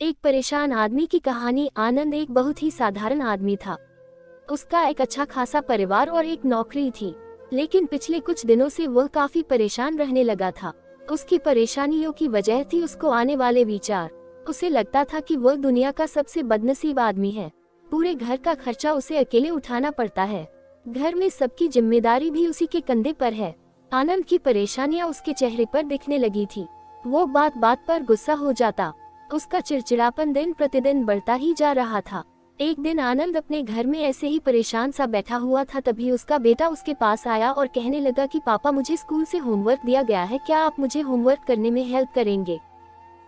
एक परेशान आदमी की कहानी। आनंद एक बहुत ही साधारण आदमी था। उसका एक अच्छा खासा परिवार और एक नौकरी थी, लेकिन पिछले कुछ दिनों से वह काफी परेशान रहने लगा था। उसकी परेशानियों की वजह थी उसको आने वाले विचार। उसे लगता था कि वह दुनिया का सबसे बदनसीब आदमी है। पूरे घर का खर्चा उसे अकेले उठाना पड़ता है। घर में सबकी जिम्मेदारी भी उसी के कंधे पर है। आनंद की परेशानियां उसके चेहरे पर दिखने लगी थी। वो बात बात पर गुस्सा हो जाता। उसका चिड़चिड़ापन दिन प्रतिदिन बढ़ता ही जा रहा था। एक दिन आनंद अपने घर में ऐसे ही परेशान सा बैठा हुआ था, तभी उसका बेटा उसके पास आया और कहने लगा कि पापा, मुझे स्कूल से होमवर्क दिया गया है, क्या आप मुझे होमवर्क करने में हेल्प करेंगे।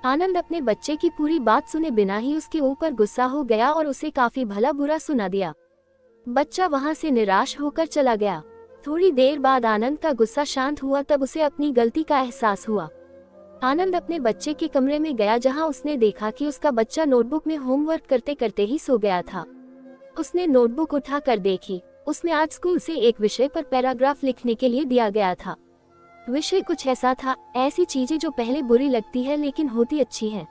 आनंद अपने बच्चे की पूरी बात सुने बिना ही उसके ऊपर गुस्सा हो गया और उसे काफी भला बुरा सुना दिया। बच्चा वहां से निराश होकर चला गया। थोड़ी देर बाद आनंद का गुस्सा शांत हुआ, तब उसे अपनी गलती का एहसास हुआ। आनंद अपने बच्चे के कमरे में गया, जहां उसने देखा कि उसका बच्चा नोटबुक में होमवर्क करते करते ही सो गया था। उसने नोटबुक उठाकर देखी। उसमें आज स्कूल से एक विषय पर पैराग्राफ लिखने के लिए दिया गया था। विषय कुछ ऐसा था, ऐसी चीजें जो पहले बुरी लगती है लेकिन होती अच्छी हैं।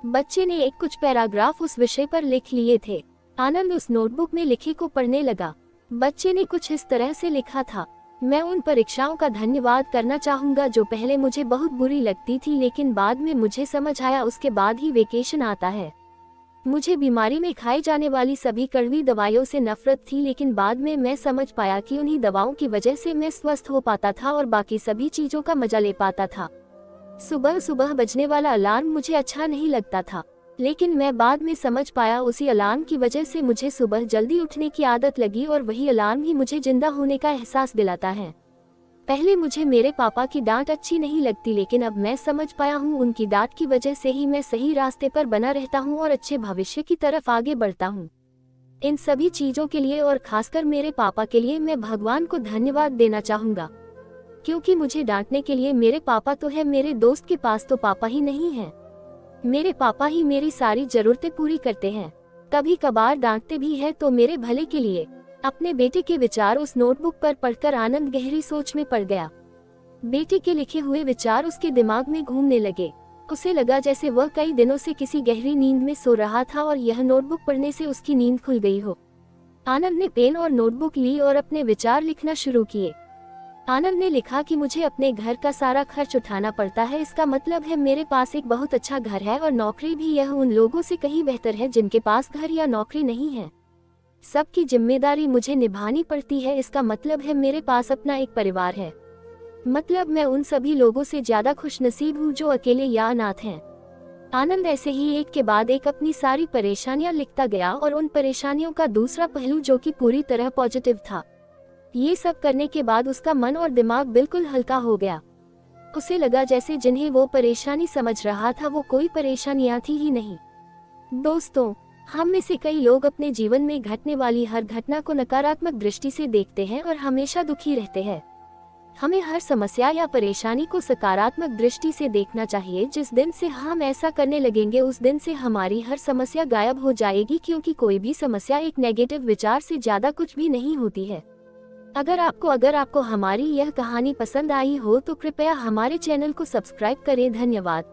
बच्चे ने एक कुछ पैराग्राफ उस विषय पर लिख लिए थे। आनंद उस नोटबुक में लिखे को पढ़ने लगा। बच्चे ने कुछ इस तरह से लिखा था, मैं उन परीक्षाओं का धन्यवाद करना चाहूंगा जो पहले मुझे बहुत बुरी लगती थी, लेकिन बाद में मुझे समझ आया उसके बाद ही वेकेशन आता है। मुझे बीमारी में खाई जाने वाली सभी कड़वी दवाइयों से नफरत थी, लेकिन बाद में मैं समझ पाया कि उन्हीं दवाओं की वजह से मैं स्वस्थ हो पाता था और बाकी सभी चीजों का मजा ले पाता था। सुबह सुबह बजने वाला अलार्म मुझे अच्छा नहीं लगता था, लेकिन मैं बाद में समझ पाया उसी अलार्म की वजह से मुझे सुबह जल्दी उठने की आदत लगी और वही अलार्म ही मुझे जिंदा होने का एहसास दिलाता है। पहले मुझे मेरे पापा की डांट अच्छी नहीं लगती, लेकिन अब मैं समझ पाया हूँ उनकी डांट की वजह से ही मैं सही रास्ते पर बना रहता हूँ और अच्छे भविष्य की तरफ आगे बढ़ता हूँ। इन सभी चीजों के लिए और खासकर मेरे पापा के लिए मैं भगवान को धन्यवाद देना चाहूंगा, क्योंकि मुझे डांटने के लिए मेरे पापा तो है, मेरे दोस्त के पास तो पापा ही नहीं है। मेरे पापा ही मेरी सारी जरूरतें पूरी करते हैं। कभी कभार डांटते भी है तो मेरे भले के लिए। अपने बेटे के विचार उस नोटबुक पर पढ़कर आनंद गहरी सोच में पड़ गया। बेटे के लिखे हुए विचार उसके दिमाग में घूमने लगे। उसे लगा जैसे वह कई दिनों से किसी गहरी नींद में सो रहा था और यह नोटबुक पढ़ने से उसकी नींद खुल गई हो। आनंद ने पेन और नोटबुक ली और अपने विचार लिखना शुरू किए। आनंद ने लिखा कि मुझे अपने घर का सारा खर्च उठाना पड़ता है, इसका मतलब है मेरे पास एक बहुत अच्छा घर है और नौकरी भी, यह उन लोगों से कहीं बेहतर है जिनके पास घर या नौकरी नहीं है। सबकी जिम्मेदारी मुझे निभानी पड़ती है, इसका मतलब है मेरे पास अपना एक परिवार है। मतलब मैं उन सभी लोगों से ज्यादा खुशनसीब हूँ जो अकेले या अनाथ हैं। आनंद ऐसे ही एक के बाद एक अपनी सारी परेशानियां लिखता गया और उन परेशानियों का दूसरा पहलू जो कि पूरी तरह पॉजिटिव था। ये सब करने के बाद उसका मन और दिमाग बिल्कुल हल्का हो गया। उसे लगा जैसे जिन्हें वो परेशानी समझ रहा था वो कोई परेशानियां थी ही नहीं। दोस्तों, हम में से कई लोग अपने जीवन में घटने वाली हर घटना को नकारात्मक दृष्टि से देखते हैं और हमेशा दुखी रहते हैं। हमें हर समस्या या परेशानी को सकारात्मक दृष्टि से देखना चाहिए। जिस दिन से हम ऐसा करने लगेंगे उस दिन से हमारी हर समस्या गायब हो जाएगी, क्योंकि कोई भी समस्या एक नेगेटिव विचार से ज्यादा कुछ भी नहीं होती है। अगर आपको हमारी यह कहानी पसंद आई हो तो कृपया हमारे चैनल को सब्सक्राइब करें। धन्यवाद।